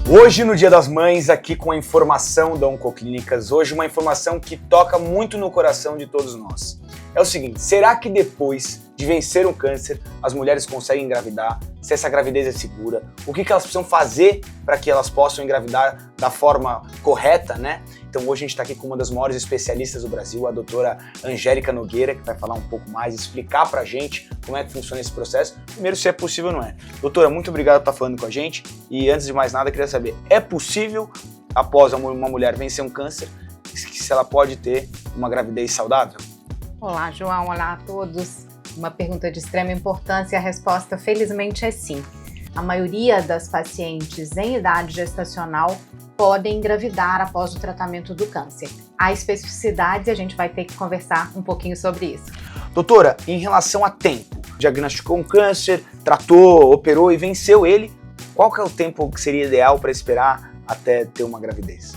Hoje, no Dia das Mães, aqui com a informação da Oncoclínicas, hoje uma informação que toca muito no coração de todos nós. É o seguinte, será que depois de vencer um câncer, as mulheres conseguem engravidar? Se essa gravidez é segura? O que elas precisam fazer para que elas possam engravidar da forma correta, né? Então hoje a gente está aqui com uma das maiores especialistas do Brasil, a doutora Angélica Nogueira, que vai falar um pouco mais, explicar pra gente como é que funciona esse processo. Primeiro, se é possível ou não é. Doutora, muito obrigado por estar falando com a gente. E antes de mais nada, eu queria saber, é possível, após uma mulher vencer um câncer, se ela pode ter uma gravidez saudável? Olá, João. Olá a todos. Uma pergunta de extrema importância e a resposta, felizmente, é sim. A maioria das pacientes em idade gestacional podem engravidar após o tratamento do câncer. Há especificidades e a gente vai ter que conversar um pouquinho sobre isso. Doutora, em relação a tempo, diagnosticou um câncer, tratou, operou e venceu ele, qual que é o tempo que seria ideal para esperar até ter uma gravidez?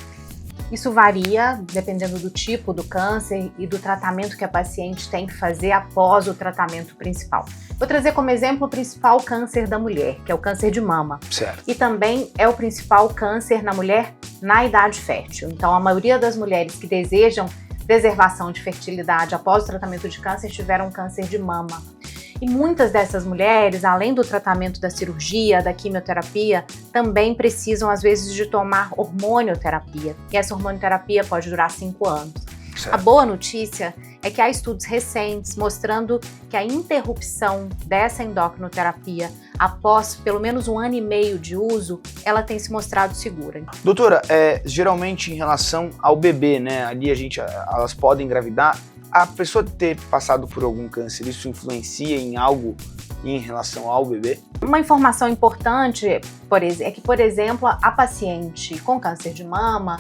Isso varia dependendo do tipo do câncer e do tratamento que a paciente tem que fazer após o tratamento principal. Vou trazer como exemplo o principal câncer da mulher, que é o câncer de mama. Certo. E também é o principal câncer na mulher na idade fértil. Então, a maioria das mulheres que desejam preservação de fertilidade após o tratamento de câncer tiveram câncer de mama. E muitas dessas mulheres, além do tratamento da cirurgia, da quimioterapia, também precisam, às vezes, de tomar hormonioterapia. E essa hormonioterapia pode durar 5 anos. Certo. A boa notícia é que há estudos recentes mostrando que a interrupção dessa endocrinoterapia após pelo menos 1 ano e meio de uso, ela tem se mostrado segura. Doutora, geralmente em relação ao bebê, né? Ali elas podem engravidar. A pessoa ter passado por algum câncer, isso influencia em algo em relação ao bebê? Uma informação importante é que, por exemplo, a paciente com câncer de mama,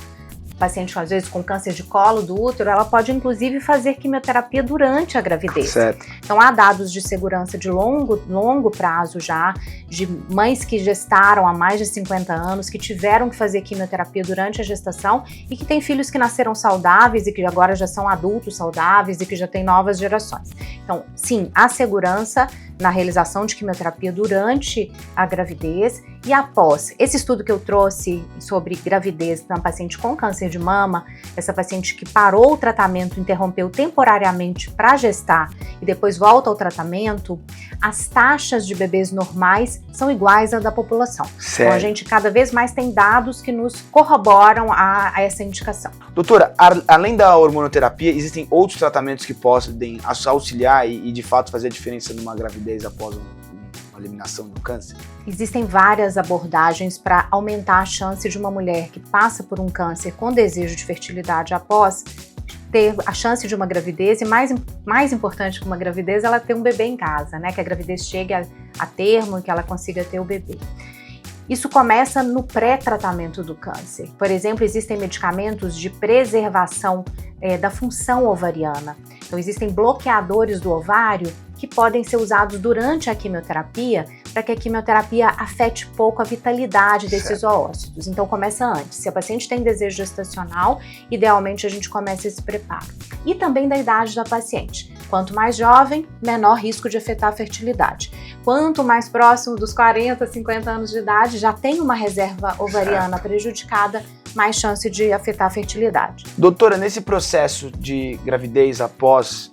paciente às vezes com câncer de colo do útero, ela pode inclusive fazer quimioterapia durante a gravidez. Certo. Então há dados de segurança de longo prazo já, de mães que gestaram há mais de 50 anos, que tiveram que fazer quimioterapia durante a gestação e que têm filhos que nasceram saudáveis e que agora já são adultos saudáveis e que já têm novas gerações. Então, sim, há segurança na realização de quimioterapia durante a gravidez e após. Esse estudo que eu trouxe sobre gravidez na paciente com câncer de mama, essa paciente que parou o tratamento, interrompeu temporariamente para gestar e depois volta ao tratamento, as taxas de bebês normais são iguais à da população. Certo. Então a gente cada vez mais tem dados que nos corroboram a essa indicação. Doutora, além da hormonoterapia, existem outros tratamentos que podem auxiliar e de fato fazer a diferença numa gravidez após uma eliminação do câncer? Existem várias abordagens para aumentar a chance de uma mulher que passa por um câncer com desejo de fertilidade após ter a chance de uma gravidez e mais importante que uma gravidez, ela ter um bebê em casa, né? Que a gravidez chegue a termo e que ela consiga ter o bebê. Isso começa no pré-tratamento do câncer. Por exemplo, existem medicamentos de preservação da função ovariana. Então, existem bloqueadores do ovário que podem ser usados durante a quimioterapia para que a quimioterapia afete pouco a vitalidade desses oócitos. Então, começa antes. Se a paciente tem desejo gestacional, idealmente a gente começa esse preparo. E também da idade da paciente. Quanto mais jovem, menor risco de afetar a fertilidade. Quanto mais próximo dos 40, 50 anos de idade, já tem uma reserva ovariana prejudicada, mais chance de afetar a fertilidade. Doutora, nesse processo de gravidez após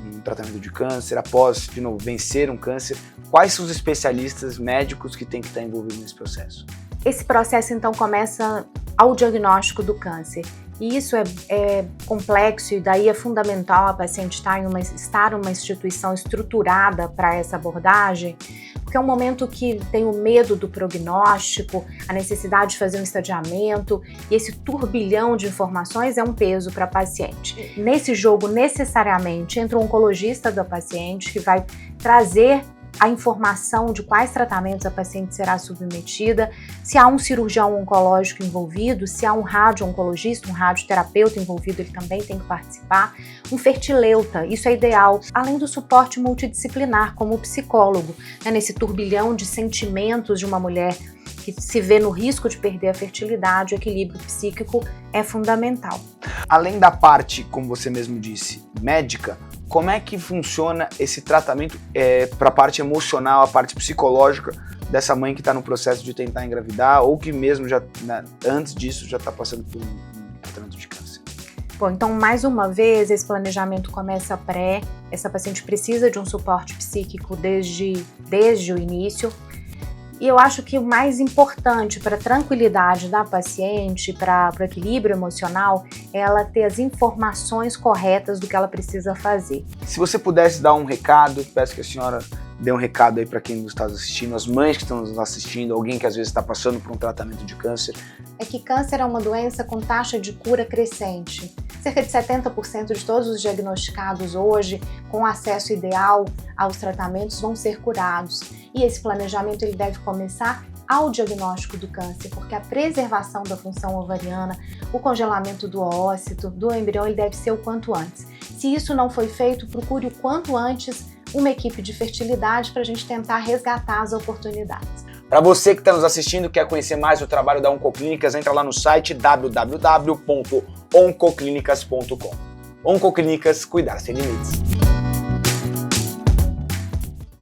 um tratamento de câncer, após, de novo, vencer um câncer, quais são os especialistas médicos que têm que estar envolvidos nesse processo? Esse processo, então, começa ao diagnóstico do câncer. E isso é complexo e daí é fundamental a paciente estar em uma instituição estruturada para essa abordagem, porque é um momento que tem o medo do prognóstico, a necessidade de fazer um estadiamento e esse turbilhão de informações é um peso para a paciente. Nesse jogo, necessariamente, entra o oncologista da paciente que vai trazer a informação de quais tratamentos a paciente será submetida, se há um cirurgião oncológico envolvido, se há um radio-oncologista, um radioterapeuta envolvido, ele também tem que participar, um fertileuta, isso é ideal, além do suporte multidisciplinar, como o psicólogo, né, nesse turbilhão de sentimentos de uma mulher que se vê no risco de perder a fertilidade, o equilíbrio psíquico é fundamental. Além da parte, como você mesmo disse, médica, como é que funciona esse tratamento para a parte emocional, a parte psicológica dessa mãe que está no processo de tentar engravidar ou que mesmo já antes disso já está passando por um tratamento de câncer? Bom, então mais uma vez esse planejamento começa essa paciente precisa de um suporte psíquico desde o início. E eu acho que o mais importante para a tranquilidade da paciente, para o equilíbrio emocional, é ela ter as informações corretas do que ela precisa fazer. Se você pudesse dar um recado, peço que a senhora dê um recado aí para quem nos está assistindo, as mães que estão nos assistindo, alguém que às vezes está passando por um tratamento de câncer. É que câncer é uma doença com taxa de cura crescente. Cerca de 70% de todos os diagnosticados hoje, com acesso ideal aos tratamentos, vão ser curados. E esse planejamento ele deve começar ao diagnóstico do câncer, porque a preservação da função ovariana, o congelamento do oócito, do embrião, ele deve ser o quanto antes. Se isso não foi feito, procure o quanto antes uma equipe de fertilidade para a gente tentar resgatar as oportunidades. Para você que está nos assistindo, quer conhecer mais o trabalho da Oncoclínicas, entra lá no site www.oncoclinicas.com. Oncoclínicas, cuidar sem limites.